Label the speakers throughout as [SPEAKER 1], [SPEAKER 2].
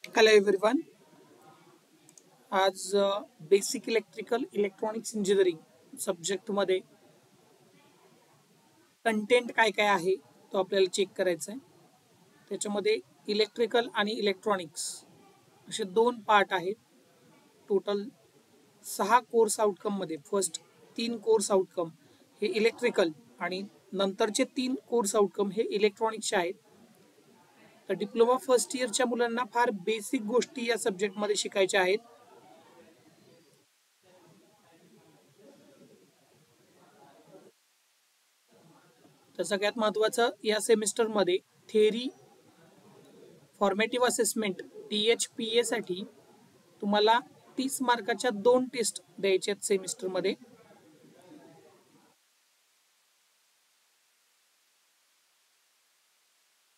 [SPEAKER 1] Hello everyone. आज basic electronics engineering subject मध्ये content काय काय आहे तो आपल्याला चेक करायचा आहे. त्याच्यामध्ये इलेक्ट्रिकल आणि इलेक्ट्रॉनिक्स असे दोन पार्ट आहेत. टोटल 6 कोर्स आउटकम मध्ये फर्स्ट 3 कोर्स आउटकम हे इलेक्ट्रिकल आणि नंतरचे 3 कोर्स आउटकम हे इलेक्ट्रॉनिक्सचे आहेत. तर डिप्लोमा फर्स्ट इयरच्या मुलांना फार बेसिक गोष्टी या सब्जेक्टमध्ये शिकायच्या आहेत. तर सगळ्यात महत्त्वाचं या सेमिस्टरमध्ये थेअरी फॉर्मेटिव्ह असेसमेंट THPA साठी तुम्हाला 30 मार्काच्या 2 टेस्ट द्यायचे आहेत सेमिस्टरमध्ये.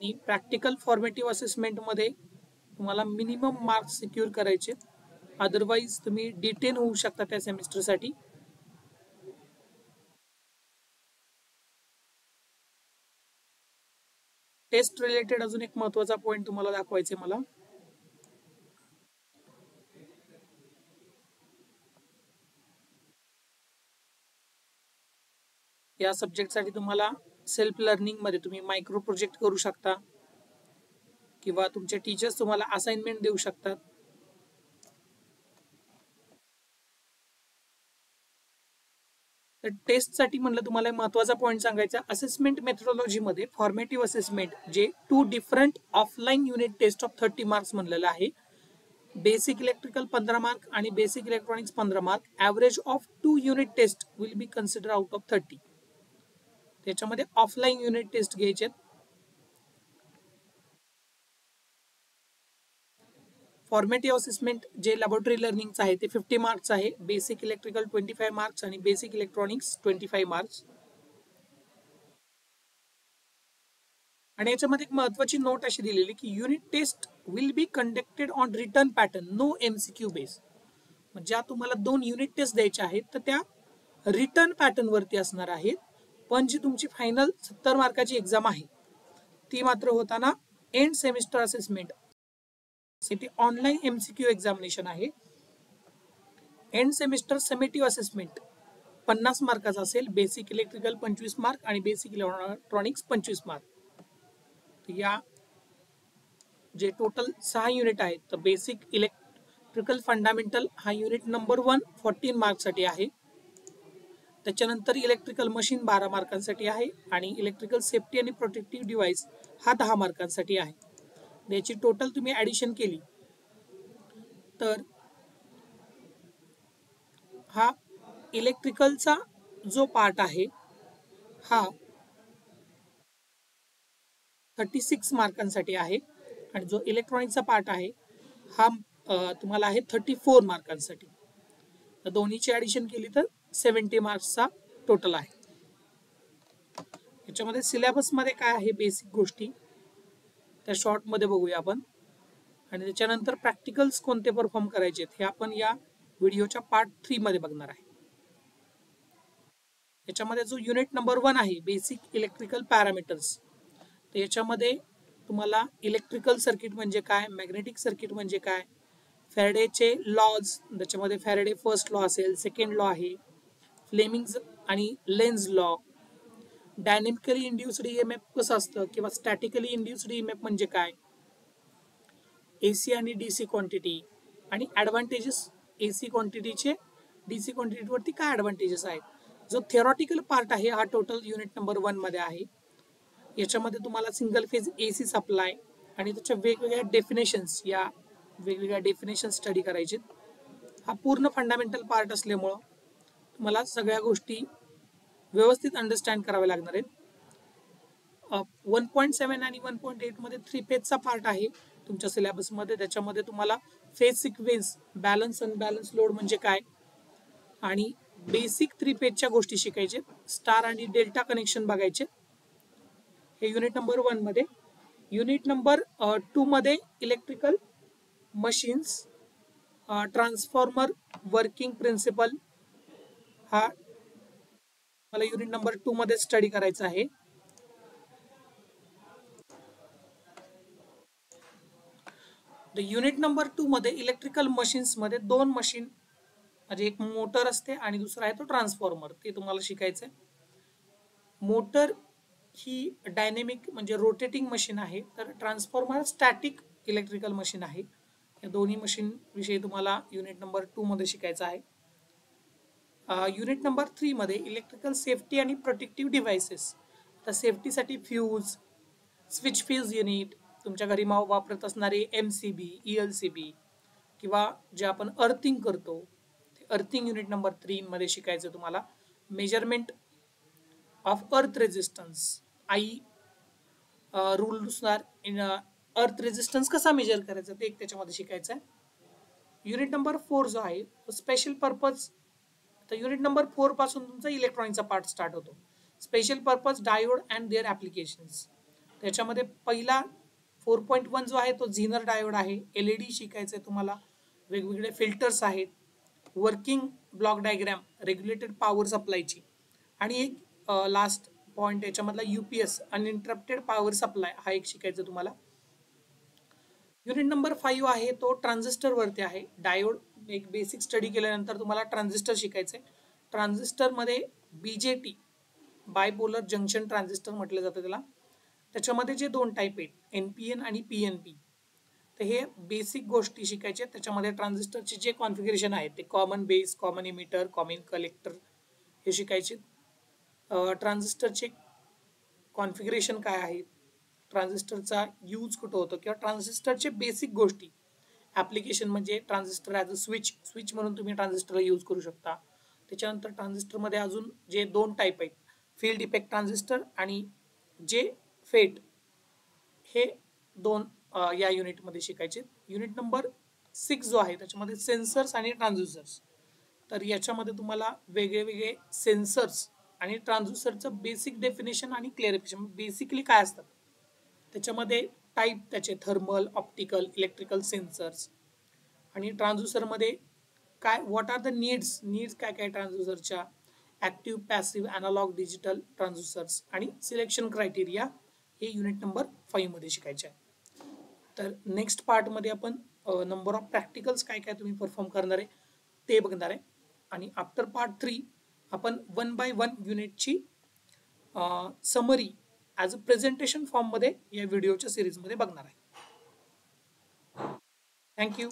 [SPEAKER 1] आणि प्रॅक्टिकल फॉर्मेटिव्ह असेसमेंटमध्ये तुम्हाला मिनिमम मार्क्स सिक्युअर करायचे, अदरवाईज तुम्ही डिटेन होऊ शकता त्या सेमिस्टरसाठी. टेस्ट रिलेटेड अजून एक महत्त्वाचा पॉईंट तुम्हाला दाखवायचे मला. या सब्जेक्टसाठी तुम्हाला सेल्फ लर्निंग मध्ये तुम्ही मायक्रो प्रोजेक्ट करू शकता किंवा तुमचे टीचर्स तुम्हाला असाइनमेंट देऊ शकतात. तर टेस्टसाठी म्हणलं तुम्हाला महत्त्वाचा पॉईंट सांगायचा, असेसमेंट मेथोडॉलॉजीमध्ये फॉर्मेटिव्ह असेसमेंट जे 2 different offline unit test of 30 marks म्हणलेलं आहे. बेसिक इलेक्ट्रिकल 15 मार्क आणि basic electronics 15 mark. Average of 2 unit test will be consider out of 30. त्याच्यामध्ये ऑफलाईन युनिट टेस्ट घ्यायचे. फॉर्मेटिव्ह असेसमेंट जे लॅबोरेटरी लर्निंगचं आहे ते 50 मार्क्स आहे. बेसिक इलेक्ट्रिकल 25 मार्क्स आणि बेसिक इलेक्ट्रॉनिक्स 25 मार्क्स. आणि याच्यामध्ये एक महत्वाची नोट अशी दिलेली की unit test will be conducted on return pattern, no MCQ base. ज्या तुम्हाला 2 युनिट टेस्ट द्यायच्या आहेत तर त्या रिटर्न पॅटर्न वरती असणार आहेत. पण जी तुमची फायनल 70 मार्काची एक्झाम आहे ती मात्र होताना एंड सेमिस्टर असेसमेंट ती ऑनलाईन MCQ एक्झामिनेशन आहे. एंड सेमिस्टर समेटिव्ह असेसमेंट 50 मार्काचा असेल. बेसिक इलेक्ट्रिकल 25 मार्क आणि बेसिक इलेक्ट्रॉनिक्स 25 मार्क. या जे टोटल 6 युनिट आहेत तर बेसिक इलेक्ट्रिकल फंडामेंटल हा युनिट नंबर 1 14 मार्क्ससाठी आहे. त्याच्यानंतर इलेक्ट्रिकल मशीन 12 मार्कांसाठी आहे आणि इलेक्ट्रिकल सेफ्टी आणि प्रोटेक्टिव्ह डिव्हाइस हा 10 मार्कांसाठी आहे. याची टोटल तुम्ही ऍडिशन केली तर हा इलेक्ट्रिकलचा जो पार्ट आहे हा 36 मार्कांसाठी आहे आणि जो इलेक्ट्रॉनिक्सचा पार्ट आहे हा तुम्हाला आहे 34 मार्कांसाठी. तर दोन्हीची ऍडिशन केली तर 70 मार्क्सचा टोटल आहे. याच्यामध्ये सिलेबसमध्ये काय आहे बेसिक गोष्टी त्या शॉर्टमध्ये बघूया आपण. आणि त्याच्यानंतर प्रॅक्टिकल्स कोणते परफॉर्म करायचे हे आपण या व्हिडिओच्या पार्ट 3 मध्ये बघणार आहे. याच्यामध्ये जो युनिट नंबर 1 आहे बेसिक इलेक्ट्रिकल पॅरामीटर्स, तर याच्यामध्ये तुम्हाला इलेक्ट्रिकल सर्किट म्हणजे काय, मॅग्नेटिक सर्किट म्हणजे काय, फॅरेडेचे लॉज, त्याच्यामध्ये फॅरेडे फर्स्ट लॉ असेल, सेकंड लॉ आहे, फ्लेमिंग्स आणि Lenz law, dynamically induced EMF कसं असतं किंवा स्टॅटिकली इंड्युस्ड EMF म्हणजे काय, AC आणि DC क्वांटिटी आणि ॲडव्हान्टेजेस AC क्वांटिटीचे DC क्वांटिटीवरती काय ॲडव्हान्टेजेस आहेत. जो थिअरॉटिकल पार्ट आहे हा टोटल युनिट नंबर 1 मध्ये आहे. याच्यामध्ये तुम्हाला सिंगल फेज AC सप्लाय आणि त्याच्या वेगवेगळ्या डेफिनेशन्स, या वेगवेगळ्या डेफिनेशन स्टडी करायचे. हा पूर्ण फंडामेंटल पार्ट असल्यामुळं तुम्हाला सगळ्या गोष्टी व्यवस्थित अंडरस्टँड कराव्या लागणार आहेत. 1.7 आणि 1.8 मध्ये 3 फेजचा पार्ट आहे तुमच्या सिलेबसमध्ये. त्याच्यामध्ये तुम्हाला phase sequence, balance unbalance load म्हणजे काय आणि बेसिक 3 फेजच्या गोष्टी शिकायचे, स्टार आणि डेल्टा कनेक्शन बघायचे. हे युनिट नंबर 1 मध्ये. युनिट नंबर 2 मध्ये electrical machines, transformer working principle हा मला युनिट नंबर 2 मध्ये स्टडी करायचा आहे. युनिट नंबर 2 मध्ये इलेक्ट्रिकल मशीन्स मध्ये दोन मशीन म्हणजे एक मोटर असते आणि दुसरा आहे तो ट्रान्सफॉर्मर, ते तुम्हाला शिकायचं आहे. मोटर ही डायनेमिक म्हणजे रोटेटिंग मशीन आहे, तर ट्रान्सफॉर्मर स्टॅटिक इलेक्ट्रिकल मशीन आहे. या दोन्ही मशीन विषयी तुम्हाला युनिट नंबर 2 मध्ये शिकायचं आहे. युनिट नंबर 3 मध्ये इलेक्ट्रिकल सेफ्टी आणि प्रोटेक्टिव्ह डिव्हाइसेस. तर सेफ्टीसाठी फ्यूज, स्विच फ्यूज युनिट, तुमच्या घरी वापरत असणारे MCB, ELCB किंवा जे आपण अर्थिंग करतो, अर्थिंग युनिट नंबर 3 मध्ये शिकायचं तुम्हाला. Measurement of earth resistance, I रूलनुसार इन अर्थ रेजिस्टन्स कसा मेजर करायचा ते एक त्याच्यामध्ये शिकायचं आहे. युनिट नंबर 4 जो आहे तो स्पेशल पर्पज. तर युनिट नंबर 4 पासून तुमचा इलेक्ट्रॉनिकचा पार्ट स्टार्ट होतो. Special purpose diode and their applications. त्याच्यामध्ये पहिला 4.1 जो आहे तो झीनर डायोड आहे. LED शिकायचं आहे तुम्हाला. वेगवेगळे फिल्टर्स आहेत, working block diagram, regulated power सप्लायची, आणि एक लास्ट पॉइंट याच्यामधला UPS अनइंटरप्टेड पॉवर सप्लाय हा एक शिकायचं तुम्हाला. युनिट नंबर 5 आहे तो ट्रान्झिस्टर वरती आहे. डायोड एक बेसिक स्टडी केल्यानंतर तुम्हाला ट्रान्झिस्टर शिकायचंय. ट्रान्झिस्टर मध्ये BJT, बायपोलर जंक्शन ट्रान्झिस्टर म्हटलं जातं त्याला. त्याच्यामध्ये जे दोन टाईप आहेत, NPN आणि PNP, तर हे बेसिक गोष्टी शिकायच्या. त्याच्यामध्ये ट्रान्झिस्टरचे जे कॉन्फिगरेशन आहे ते common base, common emitter, common collector हे शिकायचे. ट्रान्झिस्टरचे कॉन्फिगरेशन काय आहे, ट्रान्झिस्टरचा यूज कुठं होतो, किंवा ट्रान्झिस्टरचे बेसिक गोष्टी. ऍप्लिकेशन म्हणजे ट्रान्झिस्टर ॲज अ स्विच म्हणून तुम्ही ट्रान्झिस्टरला यूज करू शकता. त्याच्यानंतर ट्रान्झिस्टरमध्ये अजून जे दोन टाईप आहेत, फील्ड इफेक्ट ट्रान्झिस्टर आणि जे फेट, हे दोन या युनिटमध्ये शिकायचे. युनिट नंबर 6 जो आहे त्याच्यामध्ये सेन्सर्स आणि ट्रान्झ्युसर्स. तर याच्यामध्ये तुम्हाला वेगळे वेगळे सेन्सर्स आणि ट्रान्झ्युसरचं बेसिक डेफिनेशन आणि क्लिअरिफिकेशन, बेसिकली काय असतात त्याच्यामध्ये टाईप, त्याचे थर्मल, ऑप्टिकल, इलेक्ट्रिकल सेन्सर्स. आणि ट्रान्झ्युसरमध्ये काय, व्हॉट आर द नीड्स काय काय ट्रान्झ्युसरच्या, ऍक्टिव्ह, पॅसिव्ह, अनालॉग, डिजिटल ट्रान्झ्युसर्स आणि सिलेक्शन क्रायटेरिया, हे युनिट नंबर 5 मध्ये शिकायचे आहे. तर नेक्स्ट पार्टमध्ये आपण नंबर ऑफ प्रॅक्टिकल्स काय काय तुम्ही परफॉर्म करणार आहे ते बघणार आहे. आणि आफ्टर पार्ट 3 आपण 1 बाय 1 युनिटची समरी ॲज अ प्रेझेंटेशन फॉर्ममध्ये या व्हिडिओच्या सिरीजमध्ये बघणार आहे. थँक्यू.